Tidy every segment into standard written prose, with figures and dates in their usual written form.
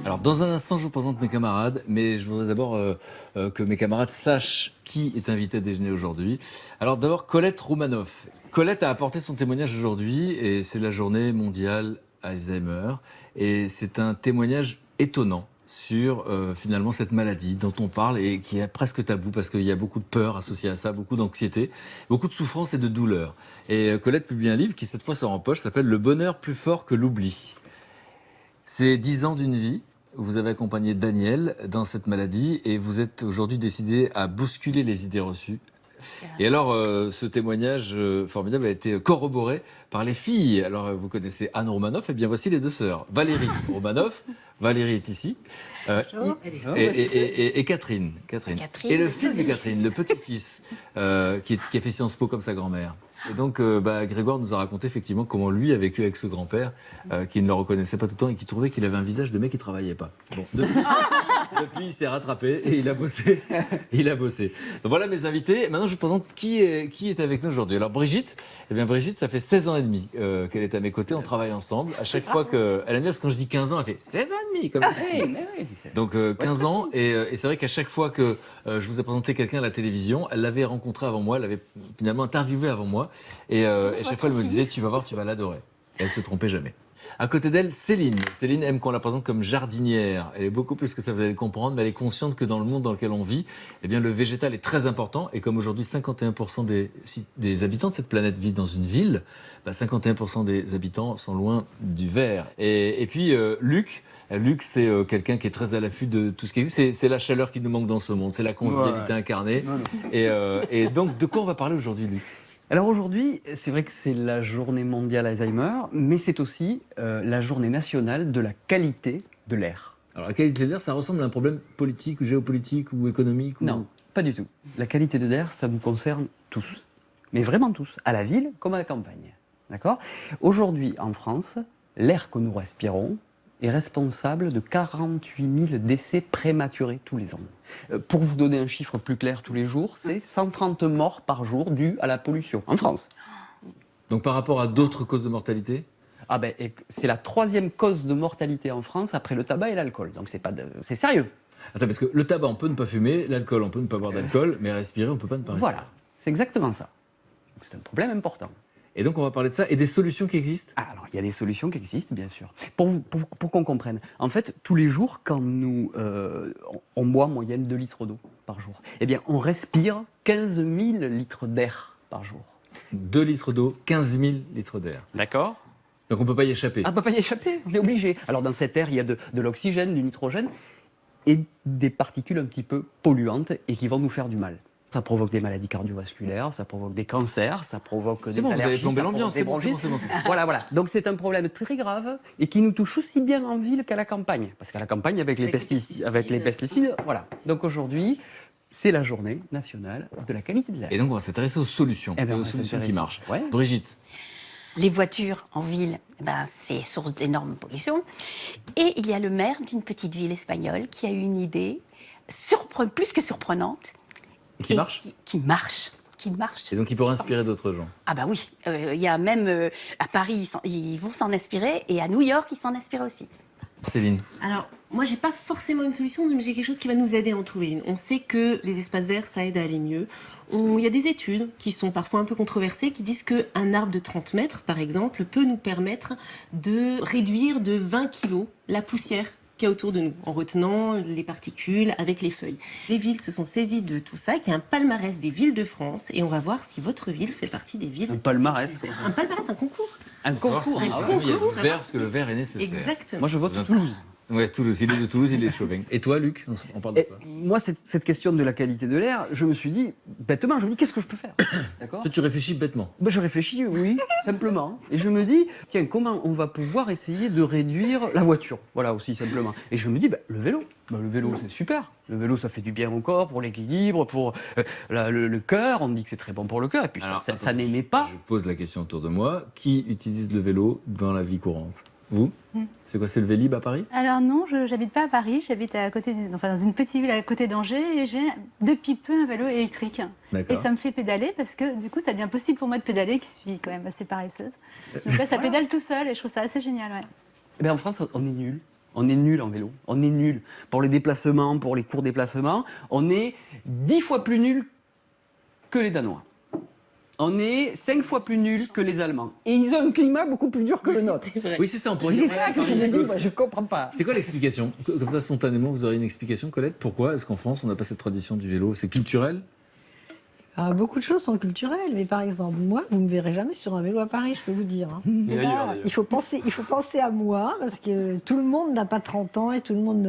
Alors, dans un instant, je vous présente mes camarades, mais je voudrais d'abord que mes camarades sachent qui est invité à déjeuner aujourd'hui. Alors, d'abord, Colette Roumanoff. Colette a apporté son témoignage aujourd'hui, et c'est la journée mondiale Alzheimer. Et c'est un témoignage étonnant sur finalement cette maladie dont on parle et qui est presque tabou parce qu'il y a beaucoup de peur associée à ça, beaucoup d'anxiété, beaucoup de souffrance et de douleur. Et Colette publie un livre qui cette fois sort en poche, s'appelle « Le bonheur plus fort que l'oubli ». C'est 10 ans d'une vie. Vous avez accompagné Daniel dans cette maladie et vous êtes aujourd'hui décidé à bousculer les idées reçues. Et alors, ce témoignage formidable a été corroboré par les filles. Alors, vous connaissez Anne Romanoff, et bien voici les deux sœurs. Valérie Romanoff, Valérie est ici, et Catherine. Et le fils de Catherine, le petit-fils, qui a fait Sciences Po comme sa grand-mère. Et donc, Grégoire nous a raconté effectivement comment lui a vécu avec ce grand-père, qui ne le reconnaissait pas tout le temps et qui trouvait qu'il avait un visage de mec qui ne travaillait pas. Bon, depuis, il s'est rattrapé et il a bossé. Donc, voilà mes invités. Maintenant, je vous présente qui est avec nous aujourd'hui. Alors, Brigitte, Brigitte, ça fait 16 ans et demi qu'elle est à mes côtés. On travaille ensemble. À chaque fois qu'elle aime bien, parce que quand je dis 15 ans, elle fait 16 ans et demi. Comme... Donc, 15 ans. Et c'est vrai qu'à chaque fois que je vous ai présenté quelqu'un à la télévision, elle l'avait rencontré avant moi, elle l'avait finalement interviewé avant moi. Et chaque fois, elle me disait, tu vas voir, tu vas l'adorer. Et elle se trompait jamais. À côté d'elle, Céline. Céline aime qu'on la présente comme jardinière. Elle est beaucoup plus que ça, vous allez le comprendre, mais elle est consciente que dans le monde dans lequel on vit, eh bien, le végétal est très important. Et comme aujourd'hui, 51% des habitants de cette planète vivent dans une ville, 51% des habitants sont loin du vert. Et puis, Luc, c'est quelqu'un qui est très à l'affût de tout ce qui existe. C'est la chaleur qui nous manque dans ce monde. C'est la convivialité incarnée. Et donc, de quoi on va parler aujourd'hui, Luc ? Alors aujourd'hui, c'est vrai que c'est la journée mondiale Alzheimer, mais c'est aussi la journée nationale de la qualité de l'air. Alors la qualité de l'air, ça ressemble à un problème politique, ou géopolitique ou économique Non, pas du tout. La qualité de l'air, ça nous concerne tous, mais vraiment tous, à la ville comme à la campagne. D'accord ? Aujourd'hui, en France, l'air que nous respirons est responsable de 48 000 décès prématurés tous les ans. Pour vous donner un chiffre plus clair tous les jours, c'est 130 morts par jour dues à la pollution en France. Donc par rapport à d'autres causes de mortalité ? C'est la 3e cause de mortalité en France après le tabac et l'alcool. Donc c'est sérieux. Attends, parce que le tabac, on peut ne pas fumer, l'alcool, on peut ne pas boire d'alcool, mais respirer, on ne peut pas ne pas respirer. Voilà, c'est exactement ça. Donc c'est un problème important. Et donc on va parler de ça et des solutions qui existent. Alors il y a des solutions qui existent, bien sûr. Pour qu'on comprenne, en fait, tous les jours, quand nous on boit en moyenne 2 litres d'eau par jour, eh bien on respire 15 000 litres d'air par jour. 2 litres d'eau, 15 000 litres d'air. D'accord. Donc on ne peut pas y échapper. Ah, on ne peut pas y échapper, on est obligé. Alors dans cet air, il y a de l'oxygène, du nitrogène et des particules un petit peu polluantes et qui vont nous faire du mal. Ça provoque des maladies cardiovasculaires, ça provoque des cancers, ça provoque des allergies. Vous avez plombé l'ambiance, c'est bon. Voilà. Donc c'est un problème très grave et qui nous touche aussi bien en ville qu'à la campagne. Parce qu'à la campagne, avec les pesticides, voilà. Donc aujourd'hui, c'est la journée nationale de la qualité de l'air. Et donc on va s'intéresser aux solutions, aux solutions qui marchent. Ouais. Brigitte. Les voitures en ville, c'est source d'énormes pollutions. Et il y a le maire d'une petite ville espagnole qui a eu une idée plus que surprenante. Et qui marche ? Qui marche. Et donc il pourrait inspirer d'autres gens. Ah bah oui, il y a même à Paris, ils vont s'en inspirer, et à New York, ils s'en inspirent aussi. Céline. Alors, moi, j'ai pas forcément une solution, mais j'ai quelque chose qui va nous aider à en trouver une. On sait que les espaces verts, ça aide à aller mieux. Il y a des études qui sont parfois un peu controversées, qui disent qu'un arbre de 30 mètres, par exemple, peut nous permettre de réduire de 20 kilos la poussière qu'il y a autour de nous, en retenant les particules avec les feuilles. Les villes se sont saisies de tout ça, qui est un palmarès des villes de France, et on va voir si votre ville fait partie des villes. Un palmarès. Un palmarès, un concours. Un concours. Il y a du vert, parce que le vert est nécessaire. Exactement. Moi, je vote Toulouse. Ouais, Toulouse. Il est de Toulouse, il est de Chauvin. Et toi, Luc, on parle de quoi ? Moi, cette question de la qualité de l'air, je me suis dit, bêtement, qu'est-ce que je peux faire ? D'accord ? Toi, tu réfléchis bêtement. Je réfléchis, oui, simplement. Et je me dis, tiens, comment on va pouvoir essayer de réduire la voiture ? Voilà, aussi, simplement. Et je me dis, le vélo. Le vélo, c'est super. Le vélo, ça fait du bien au corps, pour l'équilibre, pour le cœur. On me dit que c'est très bon pour le cœur. Et puis, alors, ça n'émet pas. Je pose la question autour de moi. Qui utilise le vélo dans la vie courante ? Vous ? C'est quoi, c'est le Vélib à Paris ? Alors non, j'habite pas à Paris, j'habite dans une petite ville à côté d'Angers et j'ai depuis peu un vélo électrique. Et ça me fait pédaler parce que du coup ça devient possible pour moi de pédaler, qui suis quand même assez paresseuse. Donc là ça pédale tout seul et je trouve ça assez génial. Ouais. Eh bien, en France, on est nuls. On est nul en vélo. On est nul. Pour les déplacements, pour les courts déplacements, on est 10 fois plus nul que les Danois. On est 5 fois plus nul que les Allemands. Et ils ont un climat beaucoup plus dur que le nôtre. Oui, c'est ça, on pourrait C'est dire. ça que je me dis, moi, je comprends pas. C'est quoi l'explication? Comme ça, spontanément, vous aurez une explication, Colette? Pourquoi est-ce qu'en France, on n'a pas cette tradition du vélo? C'est culturel? Beaucoup de choses sont culturelles, mais par exemple, moi, vous ne me verrez jamais sur un vélo à Paris, je peux vous dire. Hein. Ça, il faut penser à moi, parce que tout le monde n'a pas 30 ans et tout le monde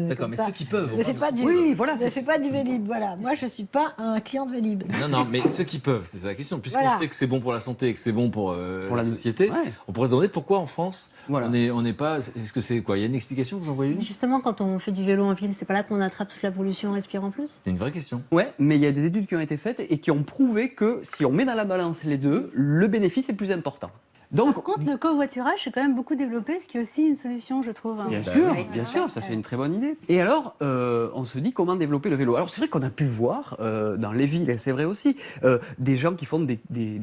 D'accord, mais ceux qui peuvent. ne fait pas du, Oui, voilà, ne fait pas du Vélib. Voilà. Moi, je ne suis pas un client de Vélib. Non, mais ceux qui peuvent, c'est la question. Puisqu'on Voilà. sait que c'est bon pour la santé et que c'est bon pour la société, Ouais. on pourrait se demander pourquoi en France, Voilà. on n'est pas... Est-ce que c'est quoi? Il y a une explication, vous en voyez une? Mais justement, quand on fait du vélo en ville, c'est pas là qu'on attrape toute la pollution en respirant plus? C'est une vraie question. Ouais, mais il y a des études qui ont été faites et qui ont prouvé que si on met dans la balance les deux, le bénéfice est plus important. Donc, Par contre, le covoiturage, c'est quand même beaucoup développé, ce qui est aussi une solution, je trouve. bien Bah sûr, oui. bien sûr, ça c'est une très bonne idée. Et alors, on se dit comment développer le vélo. Alors c'est vrai qu'on a pu voir dans les villes, et c'est vrai aussi, des gens qui font des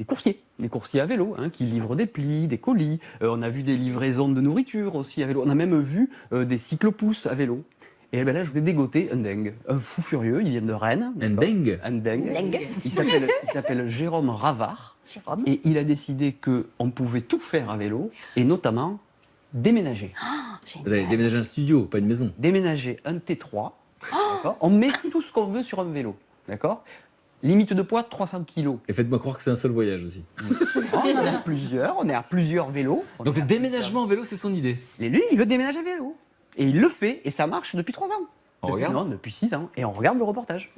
coursiers à vélo, hein, qui livrent des plis, des colis. On a vu des livraisons de nourriture aussi à vélo. On a même vu des cyclopousses à vélo. Et ben là, je vous ai dégoté un dingue, un fou furieux. Il vient de Rennes. Un d'accord. dingue? Un dingue. Dingue. Il s'appelle Jérôme Ravard. Jérôme. Et il a décidé qu'on pouvait tout faire à vélo, et notamment déménager. Vous avez déménagé un studio, pas une maison. Déménager un T3. D'accord. On met tout ce qu'on veut sur un vélo. D'accord. Limite de poids 300 kg. Et faites-moi croire que c'est un seul voyage aussi. On est à plusieurs vélos. Donc le déménagement en vélo, c'est son idée. Et lui, il veut déménager à vélo. Et il le fait, et ça marche depuis 3 ans. On regarde. Non, depuis 6 ans. Et on regarde le reportage.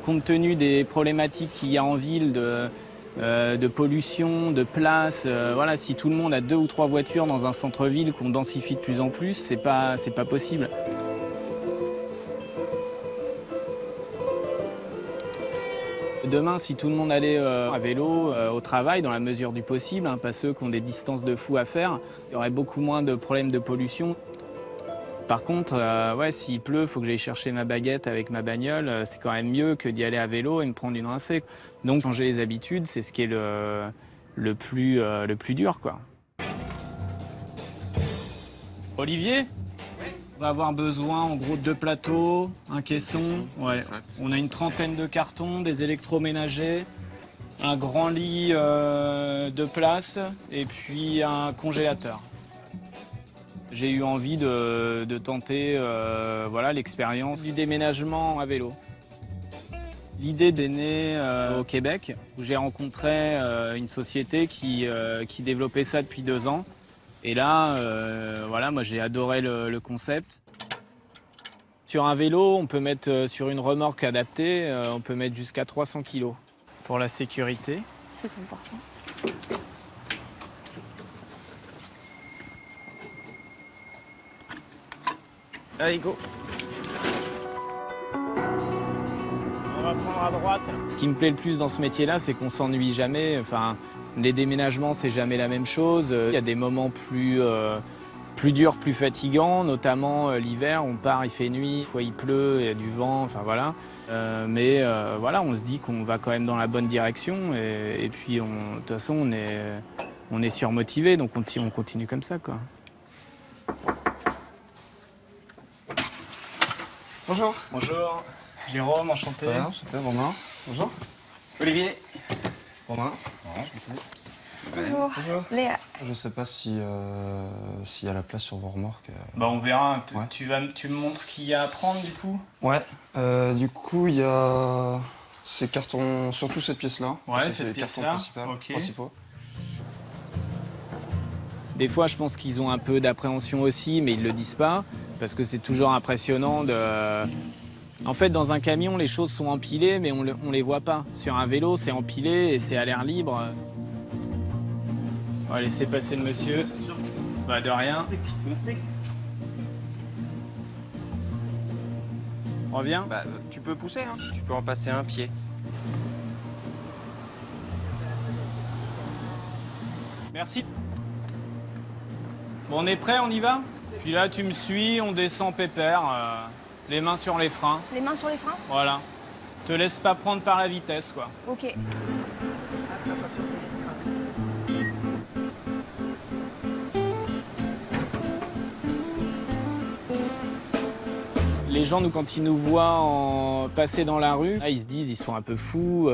Compte tenu des problématiques qu'il y a en ville de pollution, de place, voilà, si tout le monde a 2 ou 3 voitures dans un centre-ville qu'on densifie de plus en plus, c'est pas possible. Demain, si tout le monde allait à vélo au travail, dans la mesure du possible, hein, pas ceux qui ont des distances de fou à faire, il y aurait beaucoup moins de problèmes de pollution. Par contre, ouais, s'il pleut, il faut que j'aille chercher ma baguette avec ma bagnole. C'est quand même mieux que d'y aller à vélo et me prendre une rincée. Donc changer les habitudes, c'est ce qui est le plus dur, quoi. Olivier ? On va avoir besoin en gros de 2 plateaux, un caisson. Ouais. On a une trentaine de cartons, des électroménagers, un grand lit de place et puis un congélateur. J'ai eu envie de tenter voilà, l'expérience du déménagement à vélo. L'idée est née au Québec, où j'ai rencontré une société qui développait ça depuis 2 ans. Et là, voilà, moi j'ai adoré le concept. Sur un vélo, on peut mettre sur une remorque adaptée, on peut mettre jusqu'à 300 kg. Pour la sécurité. C'est important. Allez, go. On va prendre à droite. Ce qui me plaît le plus dans ce métier-là, c'est qu'on s'ennuie jamais. Enfin, les déménagements, c'est jamais la même chose. Il y a des moments plus durs, plus fatigants, notamment l'hiver. On part, il fait nuit, des fois il pleut, il y a du vent, enfin voilà. Mais voilà, on se dit qu'on va quand même dans la bonne direction. Et puis, de toute façon, on est surmotivé, donc on continue comme ça, quoi. Bonjour. Bonjour, Jérôme, enchanté. Enchanté, Romain. Bonjour. Olivier. Romain. Bonjour. Bonjour. Léa. Je sais pas s'il y a la place sur vos remorques. Bah on verra. Ouais. Tu me montres ce qu'il y a à prendre du coup. Ouais. Du coup, il y a ces cartons, surtout cette pièce-là. Ouais, Ça, cette les cartons pièce-là. principaux. Des fois, je pense qu'ils ont un peu d'appréhension aussi, mais ils le disent pas, parce que c'est toujours impressionnant de... En fait, dans un camion, les choses sont empilées, mais on les voit pas. Sur un vélo, c'est empilé et c'est à l'air libre. On va laisser passer le monsieur. Bah, de rien. Reviens. Bah, tu peux pousser, hein. Tu peux en passer un pied. Merci. Bon, on est prêt, on y va? Puis là, tu me suis, on descend pépère, les mains sur les freins. Les mains sur les freins. Voilà. Te laisse pas prendre par la vitesse, quoi. Ok. Les gens, nous, quand ils nous voient passer dans la rue, là, ils se disent ils sont un peu fous.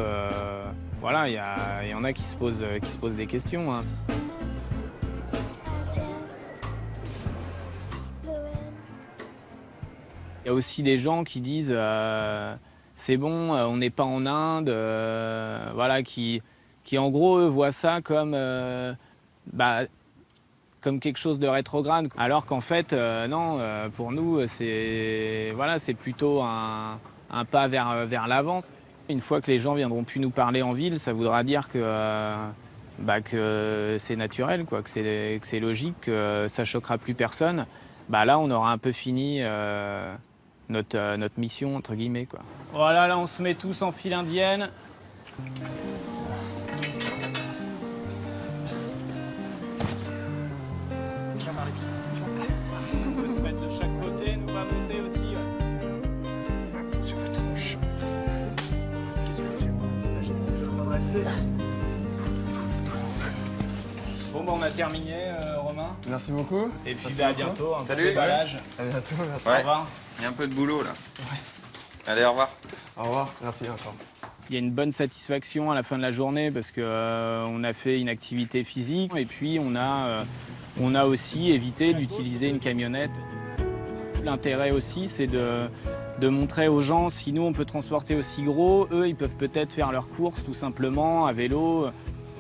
Voilà, il y en a qui se posent des questions. Hein. Il y a aussi des gens qui disent c'est bon, on n'est pas en Inde, voilà, qui en gros eux, voient ça comme quelque chose de rétrograde, alors qu'en fait, non, pour nous, c'est plutôt un pas vers l'avant. Une fois que les gens viendront plus nous parler en ville, ça voudra dire que c'est naturel, quoi, que c'est logique, que ça choquera plus personne. Là, on aura un peu fini notre mission, entre guillemets, quoi. Voilà, là, on se met tous en file indienne. On peut se mettre de chaque côté, nous va monter aussi. Sur la tranche. Qu'est-ce que tu fais? J'essaie de me redresser. Bon, on a terminé, Romain. Merci beaucoup. Et puis à bientôt. Salut. Bon déballage. À bientôt, merci. Ouais. Au revoir. Il y a un peu de boulot là. Allez, au revoir. Au revoir, merci encore. Il y a une bonne satisfaction à la fin de la journée parce que on a fait une activité physique et puis on a aussi évité d'utiliser une camionnette. L'intérêt aussi, c'est de montrer aux gens si nous on peut transporter aussi gros, eux ils peuvent peut-être faire leurs courses tout simplement à vélo.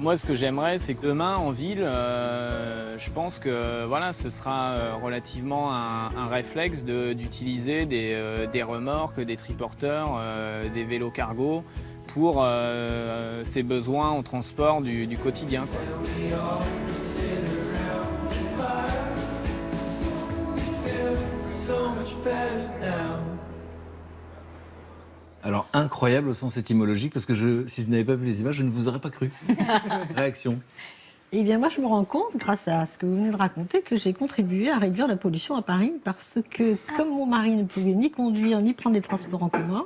Moi, ce que j'aimerais, c'est que demain, en ville, je pense que voilà, ce sera relativement un réflexe d'utiliser des remorques, des triporteurs, des vélos cargo pour ses besoins en transport du quotidien, quoi. Alors, incroyable au sens étymologique, parce que si je n'avais pas vu les images, je ne vous aurais pas cru. Réaction. Eh bien, moi, je me rends compte, grâce à ce que vous venez de raconter, que j'ai contribué à réduire la pollution à Paris, parce que, comme mon mari ne pouvait ni conduire, ni prendre les transports en commun,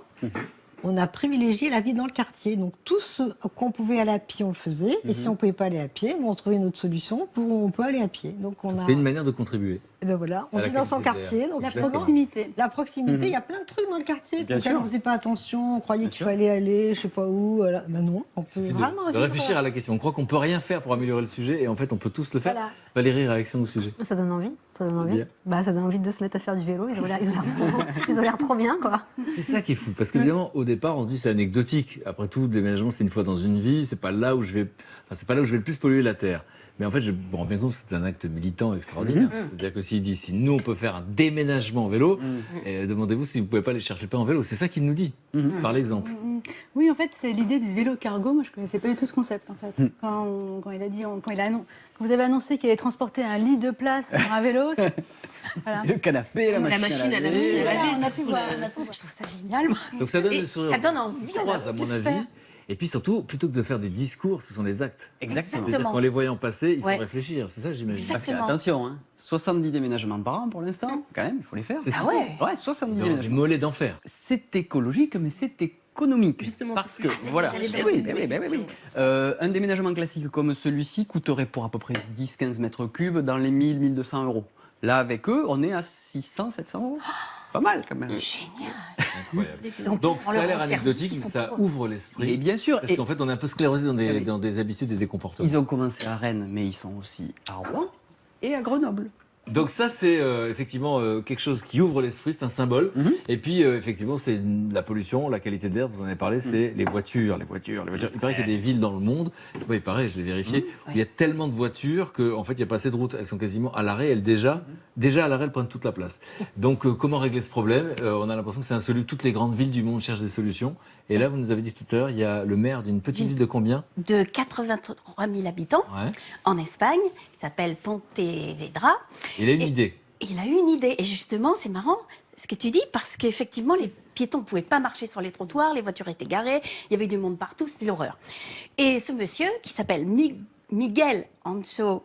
on a privilégié la vie dans le quartier. Donc, tout ce qu'on pouvait aller à pied, on le faisait. Et si on ne pouvait pas aller à pied, on trouvait une autre solution on peut aller à pied. Donc, C'est une manière de contribuer. Et ben voilà, on vit dans son quartier. Donc La proximité. La proximité, il y a plein de trucs dans le quartier. Bien On ne faisait pas attention, on croyait qu'il fallait aller, je ne sais pas où. Voilà. Ben non, on peut vraiment de réfléchir à la question. On croit qu'on ne peut rien faire pour améliorer le sujet et en fait, on peut tous le faire. Voilà. Valérie, réaction au sujet. Ça donne envie. Ça donne envie. Bien. Ça donne envie de se mettre à faire du vélo. Ils ont l'air trop bien, quoi. C'est ça qui est fou, parce qu'évidemment, au départ, on se dit c'est anecdotique. Après tout, le déménagement, c'est une fois dans une vie, c'est pas là où je vais le plus polluer la terre. Mais en fait, je me rends bien compte que c'est un acte militant extraordinaire. C'est-à-dire que s'il dit, si nous, on peut faire un déménagement en vélo, demandez-vous si vous ne pouvez pas les chercher pas en vélo. C'est ça qu'il nous dit, par l'exemple. Oui, en fait, c'est l'idée du vélo cargo. Moi, je ne connaissais pas du tout ce concept, en fait. Quand vous avez annoncé qu'il allait transporter un lit de place sur un vélo, voilà. Le canapé, la machine à laver. On a pu voir. Je trouve ça génial. Donc ça donne le sourire. Ça donne envie, à mon avis. Et puis surtout, plutôt que de faire des discours, ce sont les actes. Exactement. C'est-à-dire qu'en les voyant passer, il faut réfléchir. C'est ça, j'imagine. Parce que, attention, 70 déménagements par an pour l'instant, quand même, il faut les faire. C'est ouais. Ouais, 70 des déménagements. mollets d'enfer. C'est écologique, mais c'est économique. Justement, parce c'est que, ça. C'est voilà. ce que j'allais Oui, dire, oui. Un déménagement classique comme celui-ci coûterait pour à peu près 10-15 mètres cubes dans les 1000-1200 euros. Là, avec eux, on est à 600-700 euros. Pas mal, quand même. Génial. Donc ça a l'air anecdotique, mais ça ouvre l'esprit. Et bien sûr. Parce qu'en fait, on est un peu sclérosé dans des habitudes et des comportements. Ils ont commencé à Rennes, mais ils sont aussi à Rouen et à Grenoble. Donc ça, c'est effectivement quelque chose qui ouvre l'esprit, c'est un symbole. Et puis, effectivement, c'est la pollution, la qualité de l'air, vous en avez parlé, c'est les voitures. Il paraît qu'il y a des villes dans le monde, il paraît, je l'ai vérifié, où il y a tellement de voitures qu'en fait, il n'y a pas assez de routes. Elles sont quasiment à l'arrêt, déjà à l'arrêt, elles prennent toute la place. Donc, comment régler ce problème? On a l'impression que c'est un solution. Toutes les grandes villes du monde cherchent des solutions. Et là, vous nous avez dit tout à l'heure, il y a le maire d'une petite ville de combien? De 83 000 habitants, en Espagne, il s'appelle Pontevedra. Il a une idée. Il a eu une idée. Et justement, c'est marrant ce que tu dis, parce qu'effectivement, les piétons ne pouvaient pas marcher sur les trottoirs, les voitures étaient garées, il y avait du monde partout, c'était l'horreur. Et ce monsieur, qui s'appelle Miguel Ancho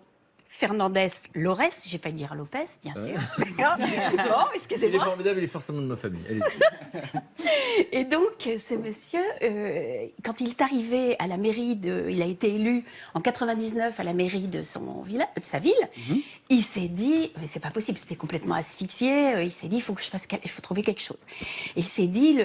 Fernandez Lores, j'ai failli dire Lopez, bien sûr. D'accord. Bon, Il est excusez-moi. formidable, il est forcément de ma famille. Allez-y. Et donc, ce monsieur, quand il est arrivé à la mairie il a été élu en 99 à la mairie de de sa ville, il s'est dit, mais c'est pas possible, c'était complètement asphyxié. Il s'est dit, il faut trouver quelque chose. Et il s'est dit,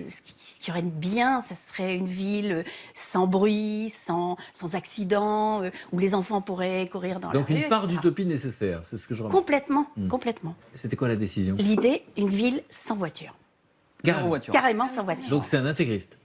ce qui aurait de bien, ce serait une ville sans bruit, sans accident, où les enfants pourraient courir dans la rue. Donc une part d'utopie nécessaire, c'est ce que je remarque. Complètement, complètement. C'était quoi la décision? L'idée, une ville sans voiture. Carrément sans voiture. Donc c'est un intégriste.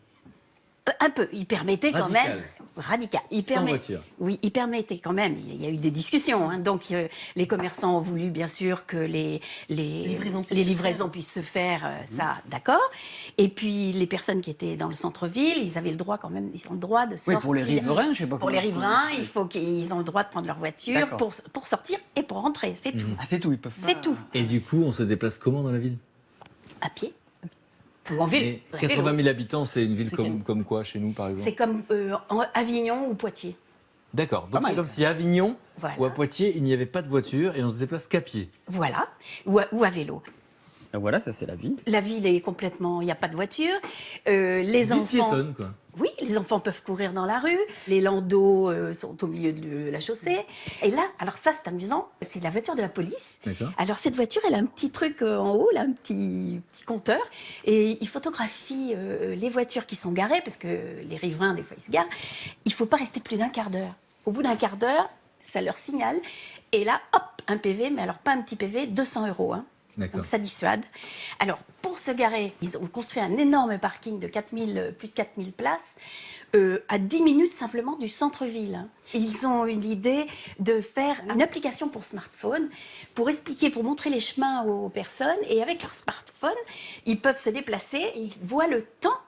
Un peu. Il permettait quand même. Radical. Sans voiture. Oui, il permettait quand même. Il y a eu des discussions. Hein. Donc les commerçants ont voulu bien sûr que les livraisons puissent se faire. Ça, d'accord. Et puis les personnes qui étaient dans le centre-ville, ils avaient le droit quand même. Ils ont le droit de sortir. Oui, pour les riverains, je sais pas. Pour les riverains, il faut qu'ils ont le droit de prendre leur voiture pour sortir et pour rentrer. C'est tout. Ah, c'est tout. Ils peuvent. C'est tout. Et du coup, on se déplace comment dans la ville? À pied. Ou en ville. Et 80 000 habitants, c'est une ville comme quoi chez nous, par exemple? C'est comme Avignon ou Poitiers. D'accord. Donc c'est comme si à Avignon ou à Poitiers, il n'y avait pas de voiture et on se déplace qu'à pied. Voilà. Ou à vélo. Voilà, ça c'est la vie. La ville est complètement... Il n'y a pas de voiture. Les enfants... piétonne, quoi. Oui, les enfants peuvent courir dans la rue. Les landaux sont au milieu de la chaussée. Et là, alors ça c'est amusant, c'est la voiture de la police. Alors cette voiture, elle a un petit truc en haut, là, un petit compteur. Et il photographie les voitures qui sont garées, parce que les riverains, des fois, ils se garent. Il ne faut pas rester plus d'un quart d'heure. Au bout d'un quart d'heure, ça leur signale. Et là, hop, un PV, mais alors pas un petit PV, 200 €. Hein. Donc ça dissuade. Alors, pour se garer, ils ont construit un énorme parking de plus de 4000 places, à 10 minutes simplement du centre-ville. Ils ont eu l'idée de faire une application pour smartphone, pour expliquer, pour montrer les chemins aux personnes. Et avec leur smartphone, ils peuvent se déplacer et ils voient le temps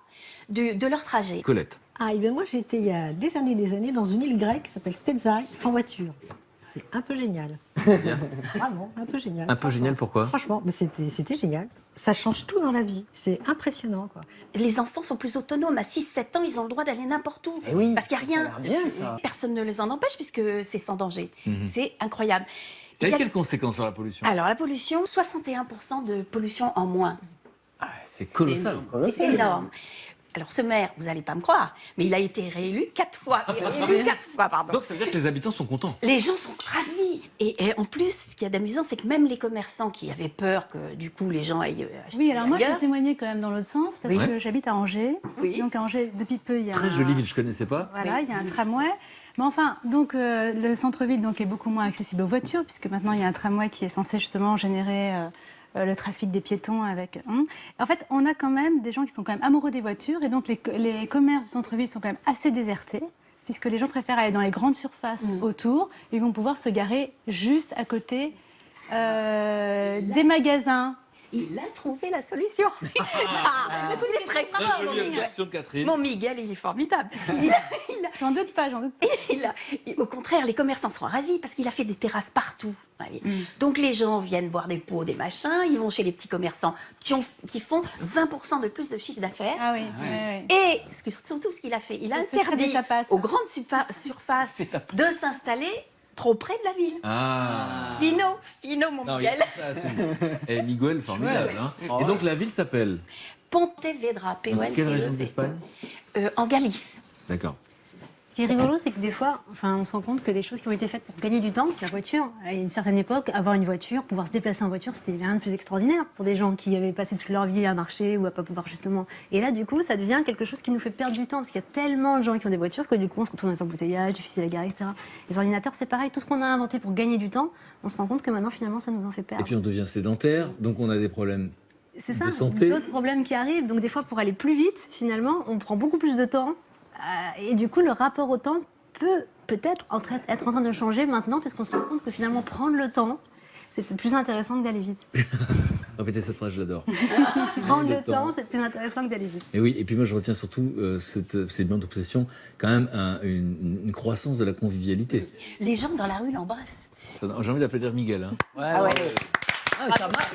de leur trajet. Colette. Ah, et bien moi j'étais il y a des années dans une île grecque qui s'appelle Spetsaï, sans voiture. C'est un peu génial. Vraiment, un peu génial. Un peu génial, pourquoi? Franchement, mais c'était génial. Ça change tout dans la vie. C'est impressionnant, quoi. Les enfants sont plus autonomes. À 6-7 ans, ils ont le droit d'aller n'importe où. Oui, parce qu'il n'y a rien. Bien, ça. Personne ne les en empêche puisque c'est sans danger. C'est incroyable. Ça a quelles conséquences sur la pollution? Alors, la pollution, 61% de pollution en moins. Ah, c'est colossal. C'est énorme. Alors, ce maire, vous n'allez pas me croire, mais il a été réélu 4 fois. Pardon. Donc, ça veut dire que les habitants sont contents. Les gens sont ravis. Et en plus, ce qu'il y a d'amusant, c'est que même les commerçants qui avaient peur que, du coup, les gens aillent acheter Oui, alors moi, je ailleurs. peux témoigner quand même dans l'autre sens, parce que j'habite à Angers. Oui. Donc, à Angers, depuis peu, il y a Très jolie ville, je ne connaissais pas. Voilà, il y a un tramway. Mais enfin, donc, le centre-ville donc, est beaucoup moins accessible aux voitures, puisque maintenant, il y a un tramway qui est censé justement générer... le trafic des piétons avec... En fait, on a quand même des gens qui sont quand même amoureux des voitures et donc les commerces du centre-ville sont quand même assez désertés puisque les gens préfèrent aller dans les grandes surfaces autour. Ils vont pouvoir se garer juste à côté des magasins. Il a trouvé la solution. C'est très fort, mon Miguel. Catherine. Mon Miguel, il est formidable. J'en doute pas, j'en doute pas. Au contraire, les commerçants seront ravis parce qu'il a fait des terrasses partout. Donc les gens viennent boire des pots, des machins, ils vont chez les petits commerçants qui font 20% de plus de chiffre d'affaires. Ah oui, Et surtout ce qu'il a fait, il a interdit aux grandes surfaces de s'installer trop près de la ville. Fino, mon Miguel. Et Miguel, formidable. Hein. Et donc la ville s'appelle Pontevedra. Quelle région d'Espagne? En Galice. D'accord. Ce qui est rigolo, c'est que des fois, on se rend compte que des choses qui ont été faites pour gagner du temps, la voiture, à une certaine époque, avoir une voiture, pouvoir se déplacer en voiture, c'était rien de plus extraordinaire pour des gens qui avaient passé toute leur vie à marcher ou à pas pouvoir justement. Et là, du coup, ça devient quelque chose qui nous fait perdre du temps, parce qu'il y a tellement de gens qui ont des voitures que du coup, on se retrouve dans les embouteillages, difficile à garer, etc. Les ordinateurs, c'est pareil, tout ce qu'on a inventé pour gagner du temps, on se rend compte que maintenant, finalement, ça nous en fait perdre. Et puis on devient sédentaire, donc on a des problèmes c'est ça, de santé. D'autres problèmes qui arrivent. Donc des fois, pour aller plus vite, finalement, on prend beaucoup plus de temps. Et du coup, le rapport au temps peut peut-être être en train de changer maintenant, parce qu'on se rend compte que finalement, prendre le temps, c'est plus intéressant que d'aller vite. Répétez cette phrase, je l'adore. Prendre le temps, c'est plus intéressant que d'aller vite. Et oui, et puis moi, je retiens surtout c'est bien d'obsession, quand même une croissance de la convivialité. Les gens dans la rue l'embrassent. J'ai envie d'appeler Miguel. Hein. Ça marche.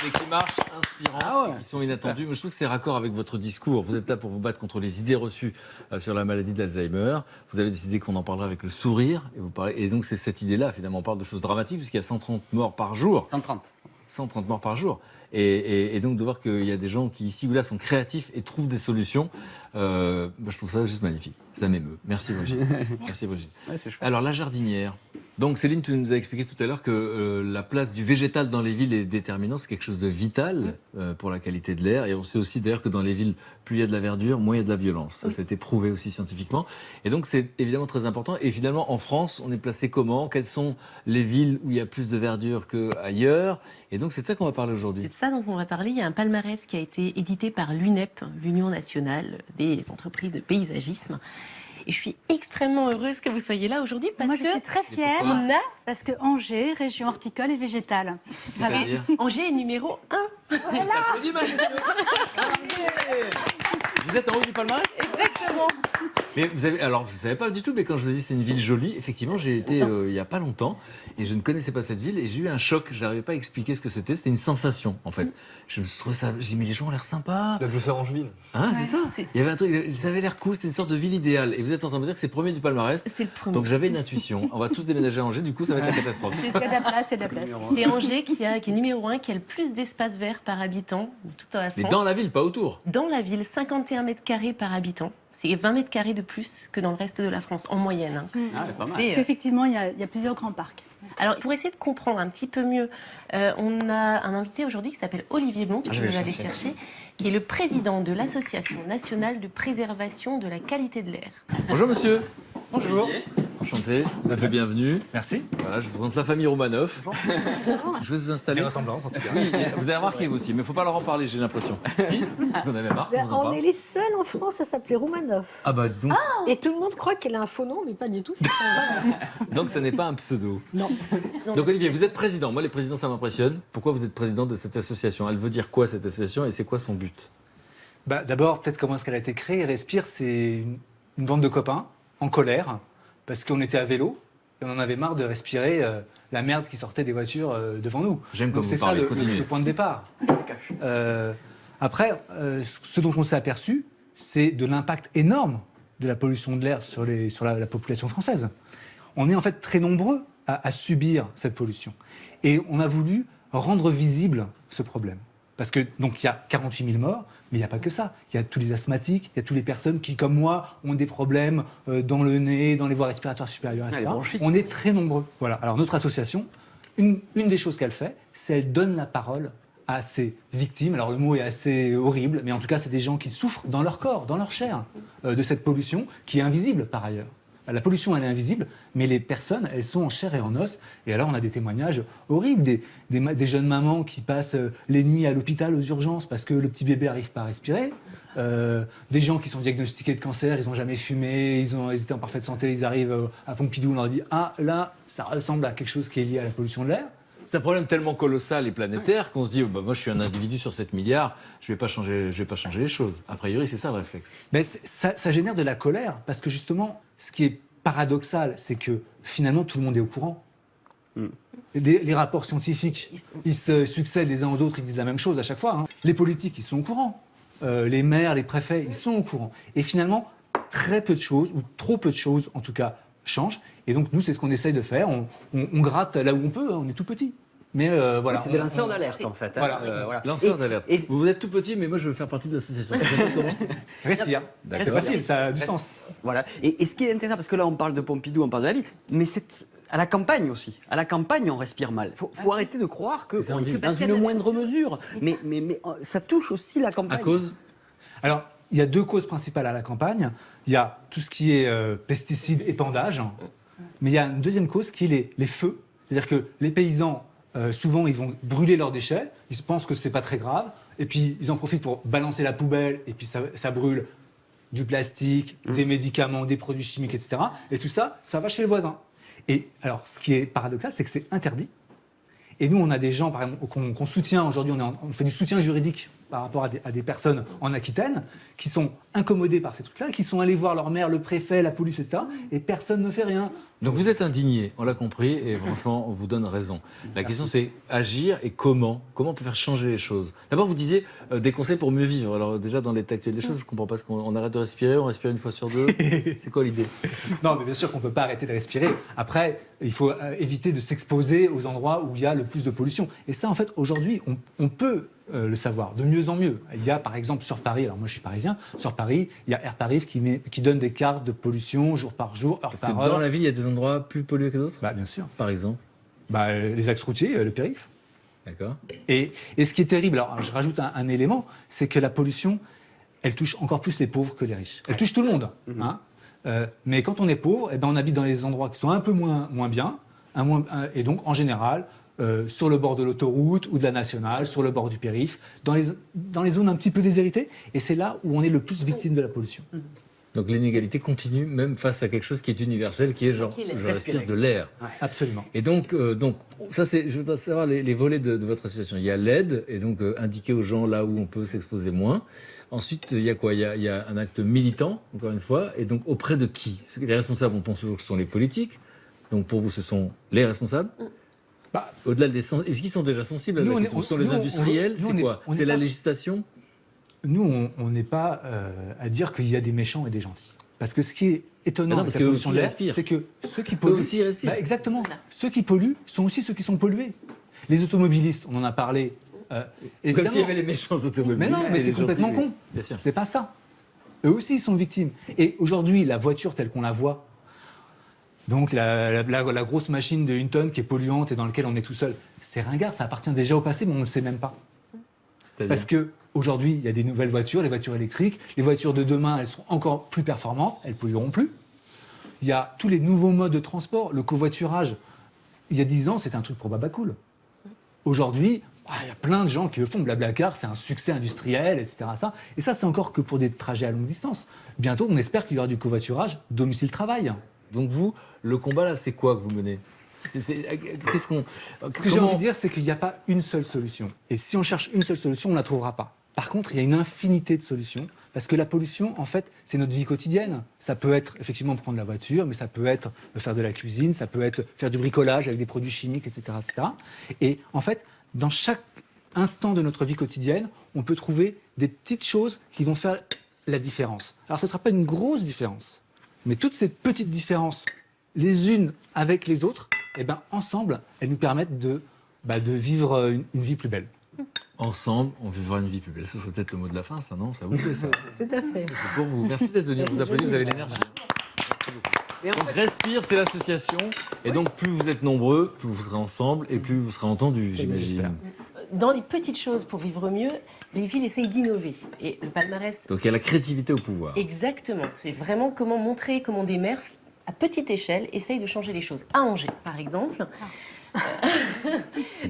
Mais qui marchent, inspirants, qui sont inattendus. Moi, je trouve que c'est raccord avec votre discours. Vous êtes là pour vous battre contre les idées reçues sur la maladie d'Alzheimer. Vous avez décidé qu'on en parlera avec le sourire. Et donc, c'est cette idée-là, finalement, on parle de choses dramatiques, puisqu'il y a 130 morts par jour. 130 morts par jour. Et donc, de voir qu'il y a des gens qui, ici ou là, sont créatifs et trouvent des solutions, je trouve ça juste magnifique. Ça m'émeut. Merci, Brigitte. Merci, Brigitte. Ouais, c'est chouette. Alors, la jardinière. Donc, Céline, tu nous as expliqué tout à l'heure que la place du végétal dans les villes est déterminante. C'est quelque chose de vital pour la qualité de l'air. Et on sait aussi d'ailleurs que dans les villes, plus il y a de la verdure, moins il y a de la violence. Ça a été prouvé aussi scientifiquement. Et donc, c'est évidemment très important. Et finalement, en France, on est placé comment? Quelles sont les villes où il y a plus de verdure qu'ailleurs? Et donc, c'est de ça qu'on va parler aujourd'hui. C'est de ça dont on va parler. Il y a un palmarès qui a été édité par l'UNEP, l'Union nationale des entreprises de paysagisme. Et je suis extrêmement heureuse que vous soyez là aujourd'hui parce Moi, que je suis très fière on a parce que Angers, région horticole et végétale. Voilà. C'est-à-dire Angers est numéro 1. S'applaudit, Vous êtes en haut du palmarès? Exactement. Mais vous avez, alors je ne savais pas du tout, mais quand je vous ai dit que c'est une ville jolie, effectivement, j'ai été il n'y a pas longtemps et je ne connaissais pas cette ville et j'ai eu un choc. Je n'arrivais pas à expliquer ce que c'était. C'était une sensation, en fait. Je me trouvais ça. J'ai dit, mais les gens ont l'air sympas. C'est la douceur Angeville. Hein, c'est ça. Il y avait un truc, ça avait l'air cool, c'était une sorte de ville idéale. Et vous êtes en train de me dire que c'est le premier du palmarès. C'est le premier. Donc j'avais une intuition. On va tous déménager à Angers, du coup, ça va être la catastrophe. C'est de la place, c'est de la place. C'est Angers qui est numéro 1, qui a le plus d'espace vert par habitant de toute la France. Mais dans la ville, pas autour. Dans la ville, 51 mètres carrés par habitant. C'est 20 mètres carrés de plus que dans le reste de la France, en moyenne. Ah, pas mal. Parce qu'effectivement, il y a plusieurs grands parcs. Alors, pour essayer de comprendre un petit peu mieux, on a un invité aujourd'hui qui s'appelle Olivier Blond, que je vais aller chercher, qui est le président de l'Association nationale de préservation de la qualité de l'air. Bonjour monsieur. Bonjour. Enchanté, vous êtes le bienvenu. Merci. Voilà, je vous présente la famille Romanoff. Je vais vous installer. Les ressemblances, en tout cas. Oui, vous avez remarqué vous aussi, mais il ne faut pas leur en parler, j'ai l'impression. Si, vous en avez marre, on vous en On parle. est les seuls en France à s'appeler Roumanoff. Ah bah dis donc, Et tout le monde croit qu'elle a un faux nom, mais pas du tout. C'est son vrai nom. donc ça n'est pas un pseudo. Non. Donc Olivier, vous êtes président. Moi les présidents ça m'impressionne. Pourquoi vous êtes président de cette association? Elle veut dire quoi cette association et c'est quoi son but? D'abord, peut-être comment est-ce qu'elle a été créée. Respire, c'est une bande de copains en colère parce qu'on était à vélo et on en avait marre de respirer la merde qui sortait des voitures devant nous. J'aime Donc comme c'est vous ça parlez, le continuez. point de départ. Après, ce dont on s'est aperçu, c'est de l'impact énorme de la pollution de l'air sur la population française. On est en fait très nombreux à subir cette pollution. Et on a voulu rendre visible ce problème. Parce que, donc, il y a 48 000 morts, mais il n'y a pas que ça. Il y a tous les asthmatiques, il y a toutes les personnes qui, comme moi, ont des problèmes dans le nez, dans les voies respiratoires supérieures, etc. On est très nombreux. Voilà. Alors, notre association, une des choses qu'elle fait, c'est qu'elle donne la parole à ces victimes. Alors, le mot est assez horrible, mais en tout cas, c'est des gens qui souffrent dans leur corps, dans leur chair, de cette pollution qui est invisible, par ailleurs. La pollution, elle est invisible, mais les personnes, elles sont en chair et en os. Et alors, on a des témoignages horribles, des jeunes mamans qui passent les nuits à l'hôpital aux urgences parce que le petit bébé n'arrive pas à respirer. Des gens qui sont diagnostiqués de cancer, ils n'ont jamais fumé, ils étaient en parfaite santé, ils arrivent à Pompidou, on leur dit « Ah, là, ça ressemble à quelque chose qui est lié à la pollution de l'air ». C'est un problème tellement colossal et planétaire qu'on se dit moi je suis un individu sur 7 milliards, je vais pas changer les choses. A priori, c'est ça le réflexe. Mais ça génère de la colère parce que justement, ce qui est paradoxal, c'est que finalement tout le monde est au courant. Les rapports scientifiques, ils se succèdent les uns aux autres, ils disent la même chose à chaque fois. Hein. Les politiques, ils sont au courant. Les maires, les préfets, ils sont au courant. Et finalement, très peu de choses, ou trop peu de choses en tout cas, changent. Et donc nous, c'est ce qu'on essaye de faire. On gratte là où on peut, hein, on est tout petit. Mais voilà. C'est des lanceurs d'alerte en fait. Voilà. Voilà. Lanceur d'alerte. Vous êtes tout petit, mais moi je veux faire partie de l'association. Respire. C'est facile, ça a du sens. Voilà. Et ce qui est intéressant, parce que là on parle de Pompidou, on parle de la ville, mais c'est à la campagne aussi. À la campagne, on respire mal. Faut arrêter de croire que on est dans une moindre mesure. Mais ça touche aussi la campagne. À cause? Alors, il y a deux causes principales à la campagne. Il y a tout ce qui est pesticides, épandage. Mais il y a une deuxième cause qui est les feux. C'est-à-dire que les paysans, souvent, ils vont brûler leurs déchets. Ils pensent que c'est pas très grave. Et puis, ils en profitent pour balancer la poubelle. Et puis, ça brûle du plastique, des médicaments, des produits chimiques, etc. Et tout ça, ça va chez le voisin. Et alors, ce qui est paradoxal, c'est que c'est interdit. Et nous, on a des gens, par exemple, qu'on soutient aujourd'hui, on fait du soutien juridique par rapport à des personnes en Aquitaine qui sont incommodées par ces trucs-là, qui sont allés voir leur maire, le préfet, la police, etc. Et personne ne fait rien. Donc vous êtes indigné, on l'a compris, et franchement, on vous donne raison. La question, c'est agir et comment. Comment on peut faire changer les choses. D'abord, vous disiez des conseils pour mieux vivre. Alors déjà, dans l'état actuel des choses, je ne comprends pas ce qu'on arrête de respirer, on respire une fois sur deux. C'est quoi l'idée? Non, mais bien sûr qu'on ne peut pas arrêter de respirer. Après, il faut éviter de s'exposer aux endroits où il y a le plus de pollution. Et ça, en fait, aujourd'hui, on peut le savoir, de mieux en mieux. Il y a, par exemple, sur Paris, alors moi je suis parisien, sur Paris, il y a AirParif qui donne des cartes de pollution jour par jour, heure par heure. Dans la ville, il y a des endroits plus pollués que d'autres? Bah, bien sûr. Par exemple? Les axes routiers, le périph'. D'accord. Et ce qui est terrible, alors je rajoute un élément, c'est que la pollution, elle touche encore plus les pauvres que les riches. Elle touche tout le monde. Hein. Mais quand on est pauvre, eh ben, on habite dans les endroits qui sont un peu moins bien, et donc en général, sur le bord de l'autoroute ou de la nationale, sur le bord du périph', dans les zones un petit peu déshéritées, et c'est là où on est le plus victime de la pollution. Donc l'inégalité continue même face à quelque chose qui est universel, qui est genre, je respire de l'air. Ouais, absolument. Et donc ça c'est, je voudrais savoir les volets de votre association. Il y a l'aide, et donc indiquer aux gens là où on peut s'exposer moins. Ensuite, il y a quoi? Il y a un acte militant, encore une fois, et donc auprès de qui? Les responsables, on pense toujours que ce sont les politiques. Donc pour vous, ce sont les responsables. Au-delà des est-ce qu'ils sont déjà sensibles à la question? Ce sont les industriels, c'est quoi? C'est la législation? Nous, on n'est pas à dire qu'il y a des méchants et des gentils. Parce que ce qui est étonnant avec la pollution de l'air, c'est que ceux qui polluent... aussi respirent. Exactement. Voilà. Ceux qui polluent sont aussi ceux qui sont pollués. Les automobilistes, on en a parlé. Comme s'il y avait les méchants automobilistes. Mais non, mais c'est complètement con. C'est pas ça. Eux aussi, ils sont victimes. Et aujourd'hui, la voiture telle qu'on la voit, donc la grosse machine de 1 tonne qui est polluante et dans laquelle on est tout seul, c'est ringard, ça appartient déjà au passé, mais on ne le sait même pas. Parce qu'aujourd'hui, il y a des nouvelles voitures, les voitures électriques. Les voitures de demain, elles seront encore plus performantes, elles ne pollueront plus. Il y a tous les nouveaux modes de transport. Le covoiturage, il y a 10 ans, c'était un truc pour Babacool. Aujourd'hui, il y a plein de gens qui le font. Blablacar, c'est un succès industriel, etc. Et ça, c'est encore que pour des trajets à longue distance. Bientôt, on espère qu'il y aura du covoiturage domicile-travail. Donc vous, le combat là, c'est quoi que vous menez? Ce que j'ai envie de dire, c'est qu'il n'y a pas une seule solution. Et si on cherche une seule solution, on ne la trouvera pas. Par contre, il y a une infinité de solutions. Parce que la pollution, en fait, c'est notre vie quotidienne. Ça peut être effectivement prendre la voiture, mais ça peut être faire de la cuisine, ça peut être faire du bricolage avec des produits chimiques, etc., etc. Et en fait, dans chaque instant de notre vie quotidienne, on peut trouver des petites choses qui vont faire la différence. Alors, ce ne sera pas une grosse différence. Mais toutes ces petites différences, les unes avec les autres, eh ben, ensemble, elles nous permettent de vivre une vie plus belle. Ensemble, on vivra une vie plus belle. Ce serait peut-être le mot de la fin, ça, non? Ça vous plaît, ça? Tout à fait. C'est pour vous. Merci d'être venu. Vous applaudissez, vous avez l'énergie. Merci beaucoup. Donc, Respire, c'est l'association. Et donc, plus vous êtes nombreux, plus vous serez ensemble et plus vous serez entendus, j'imagine. Dans les petites choses pour vivre mieux, les villes essayent d'innover. Et le palmarès... Donc, il y a la créativité au pouvoir. Exactement. C'est vraiment comment montrer comment des maires, à petite échelle, essayent de changer les choses. À Angers, par exemple...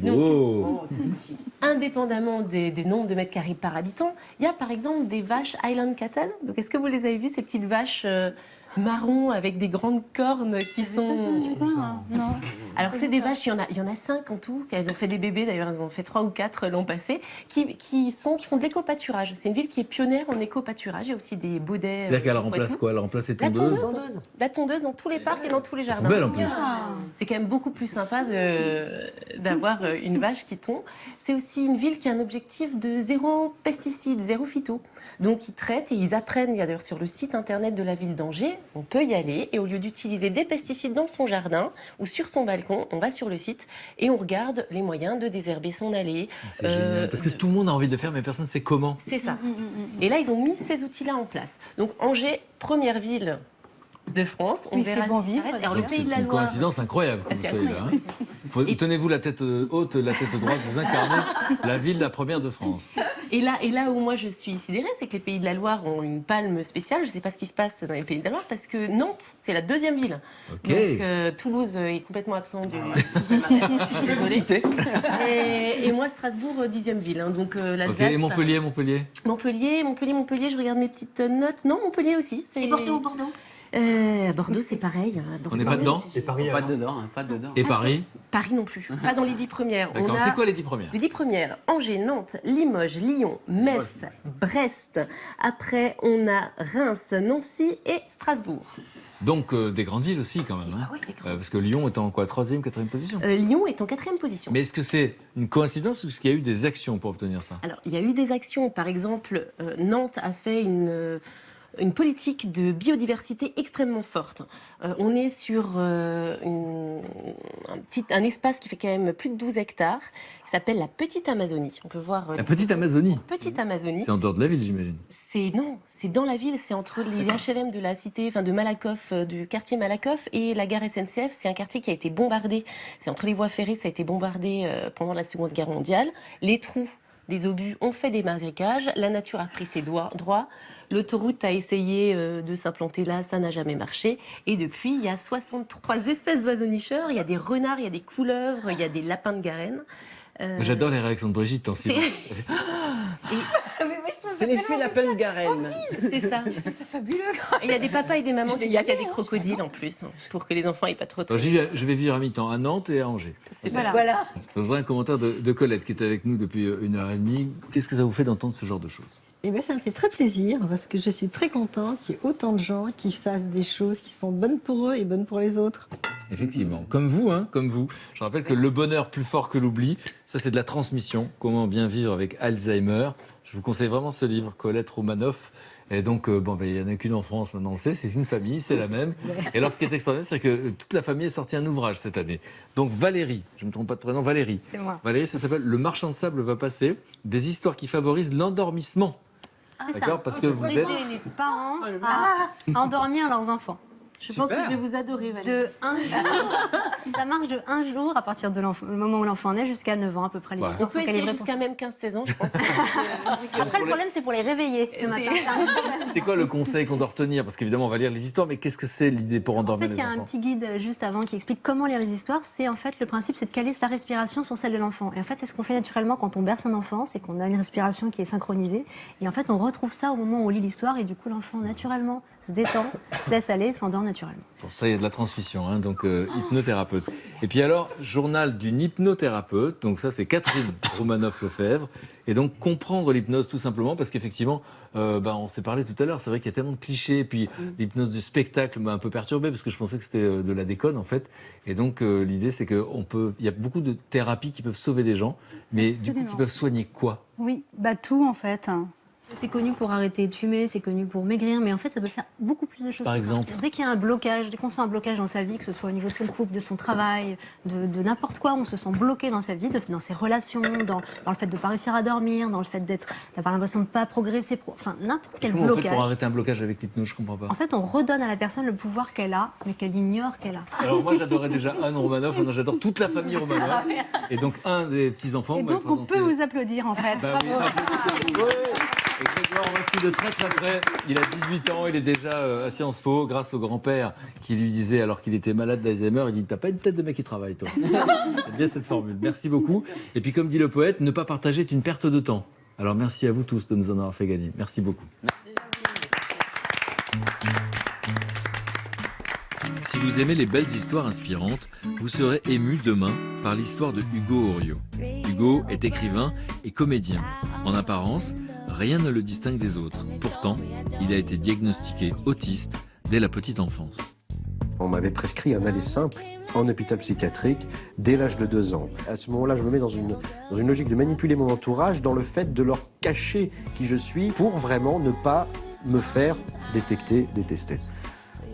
Donc, indépendamment des nombres de mètres carrés par habitant, il y a par exemple des vaches Highland Cattle. Donc, est-ce que vous les avez vues, ces petites vaches marron avec des grandes cornes qui sont... Non. Alors c'est des vaches, il y en a 5 en tout, elles ont fait des bébés d'ailleurs, elles en ont fait 3 ou 4 l'an passé, qui font de l'éco-pâturage. C'est une ville qui est pionnière en éco-pâturage, il y a aussi des baudets... C'est-à-dire qu'elle remplace quoi? Elle remplace les tondeuses? La tondeuse dans tous les parcs et dans tous les jardins. C'est belle en plus. C'est quand même beaucoup plus sympa d'avoir une vache qui tond. C'est aussi une ville qui a un objectif de 0 pesticides, 0 phyto. Donc ils traitent et ils apprennent, il y a d'ailleurs sur le site internet de la ville d'Angers, on peut y aller et au lieu d'utiliser des pesticides dans son jardin ou sur son balcon, on va sur le site et on regarde les moyens de désherber son allée. C'est génial, parce que tout le monde a envie de le faire mais personne ne sait comment. C'est ça. Et là, ils ont mis ces outils-là en place. Donc Angers, première ville de France, on verra si ça reste. Alors, le Pays de la Loire... C'est une coïncidence incroyable que vous soyez là. Hein. Tenez-vous la tête haute, la tête droite, vous incarnez la ville la première de France. Et là où moi je suis sidérée, c'est que les Pays de la Loire ont une palme spéciale. Je ne sais pas ce qui se passe dans les Pays de la Loire parce que Nantes, c'est la 2e ville. Okay. Donc Toulouse est complètement absent du... Je suis désolée. Et moi, Strasbourg, 10e ville. Hein. Donc l'Alsace... Et Montpellier, Montpellier, je regarde mes petites notes. Non, Montpellier aussi. Et Bordeaux Bordeaux, c'est pareil. On n'est pas dedans? Et Paris, pas dedans. Et Paris? Paris non plus. Pas dans les 10 premières. D'accord. C'est quoi les 10 premières? Les 10 premières. Angers, Nantes, Limoges, Lyon, Metz, Brest. Après, on a Reims, Nancy et Strasbourg. Donc des grandes villes aussi quand même. Hein. Ah oui, parce que Lyon est en quoi, 3e, 4e position Lyon est en 4e position. Mais est-ce que c'est une coïncidence ou est-ce qu'il y a eu des actions pour obtenir ça? Alors, il y a eu des actions. Par exemple, Nantes a fait une politique de biodiversité extrêmement forte. On est sur un espace qui fait quand même plus de 12 hectares, qui s'appelle la Petite Amazonie. On peut voir... La Petite Amazonie? Petite Amazonie. C'est en dehors de la ville, j'imagine. Non, c'est dans la ville, c'est entre les HLM de la cité, de Malakoff, du quartier Malakoff et la gare SNCF. C'est un quartier qui a été bombardé. C'est entre les voies ferrées, ça a été bombardé pendant la Seconde Guerre mondiale. Les trous des obus ont fait des marécages, la nature a pris ses droits. L'autoroute a essayé de s'implanter là, ça n'a jamais marché. Et depuis, il y a 63 espèces d'oiseaux nicheurs, il y a des renards, il y a des couleuvres, il y a des lapins de Garenne. J'adore les réactions de Brigitte en silence. C'est l'effet lapin de Garenne. C'est ça. C'est fabuleux. Il y a des papas et des mamans qui disent qu'il y a des crocodiles en plus, pour que les enfants n'aient pas trop de... Je vais vivre à mi-temps à Nantes et à Angers. Voilà. Je voudrais un commentaire de Colette qui est avec nous depuis 1h30. Qu'est-ce que ça vous fait d'entendre ce genre de choses? Eh bien, ça me fait très plaisir parce que je suis très contente qu'il y ait autant de gens qui fassent des choses qui sont bonnes pour eux et bonnes pour les autres. Effectivement, comme vous, hein, comme vous. Je rappelle que le bonheur plus fort que l'oubli, ça c'est de la transmission. Comment bien vivre avec Alzheimer. Je vous conseille vraiment ce livre, Colette Romanoff. Et donc, il n'y en a qu'une en France, maintenant on le sait, c'est une famille, c'est la même. Et alors, ce qui est extraordinaire, c'est que toute la famille a sorti un ouvrage cette année. Donc, Valérie, je ne me trompe pas de prénom, Valérie. C'est moi. Valérie, ça s'appelle Le marchand de sable va passer, des histoires qui favorisent l'endormissement. D'accord, parce que vous êtes... aider les parents à endormir leurs enfants. Je pense que je vais vous adorer, Valérie. De 1 jour. Ça marche de 1 jour à partir de le moment où l'enfant naît jusqu'à 9 ans à peu près. Ouais. On peut essayer jusqu'à même 15-16 ans, je pense. Après, le problème, c'est pour les réveiller le matin. C'est quoi le conseil qu'on doit retenir? Parce qu'évidemment, on va lire les histoires, mais qu'est-ce que c'est l'idée pour endormir les enfants? En fait, il y a un petit guide juste avant qui explique comment lire les histoires. C'est en fait, le principe, c'est de caler sa respiration sur celle de l'enfant. Et en fait, c'est ce qu'on fait naturellement quand on berce un enfant, c'est qu'on a une respiration qui est synchronisée. Et en fait, on retrouve ça au moment où on lit l'histoire, et du coup, l'enfant, naturellement, se détend, se laisse aller, s'endort naturellement. Pour ça, il y a de la transmission, hein, donc hypnothérapeute. Et puis alors, journal d'une hypnothérapeute, donc ça c'est Catherine Romanoff-Lefebvre. Et donc comprendre l'hypnose tout simplement, parce qu'effectivement, on s'est parlé tout à l'heure, c'est vrai qu'il y a tellement de clichés, et puis l'hypnose du spectacle m'a un peu perturbé, parce que je pensais que c'était de la déconne en fait. Et donc l'idée c'est qu'il y a beaucoup de thérapies qui peuvent sauver des gens, mais du coup qui peuvent soigner quoi? Oui, tout en fait. C'est connu pour arrêter de fumer, c'est connu pour maigrir, mais en fait, ça peut faire beaucoup plus de choses. Par exemple, dès qu'il y a un blocage, dès qu'on sent un blocage dans sa vie, que ce soit au niveau de son couple, de son travail, de n'importe quoi, on se sent bloqué dans sa vie, dans ses relations, dans le fait de ne pas réussir à dormir, dans le fait d'avoir l'impression de ne pas progresser, n'importe quel blocage. Comment on fait pour arrêter un blocage avec l'hypnose? Je comprends pas. En fait, on redonne à la personne le pouvoir qu'elle a, mais qu'elle ignore qu'elle a. Alors moi, j'adorais déjà Anne Romanoff, maintenant j'adore toute la famille Romanoff. Et donc un des petits-enfants... Et donc on peut vous applaudir en fait. Oui, applaudissez-vous. Et Grégoire, on va suivre de très très près. Il a 18 ans, il est déjà à Sciences Po, grâce au grand-père qui lui disait, alors qu'il était malade d'Alzheimer, il dit « T'as pas une tête de mec qui travaille, toi ». J'aime bien cette formule. Merci beaucoup. Et puis comme dit le poète, ne pas partager est une perte de temps. Alors merci à vous tous de nous en avoir fait gagner. Merci beaucoup. Si vous aimez les belles histoires inspirantes, vous serez ému demain par l'histoire de Hugo Oriot. Hugo est écrivain et comédien. En apparence, rien ne le distingue des autres. Pourtant, il a été diagnostiqué autiste dès la petite enfance. On m'avait prescrit un aller simple en hôpital psychiatrique dès l'âge de 2 ans. À ce moment-là, je me mets dans une logique de manipuler mon entourage dans le fait de leur cacher qui je suis pour vraiment ne pas me faire détecter, détester.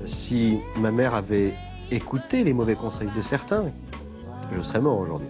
Si ma mère avait écouté les mauvais conseils de certains, je serais mort aujourd'hui.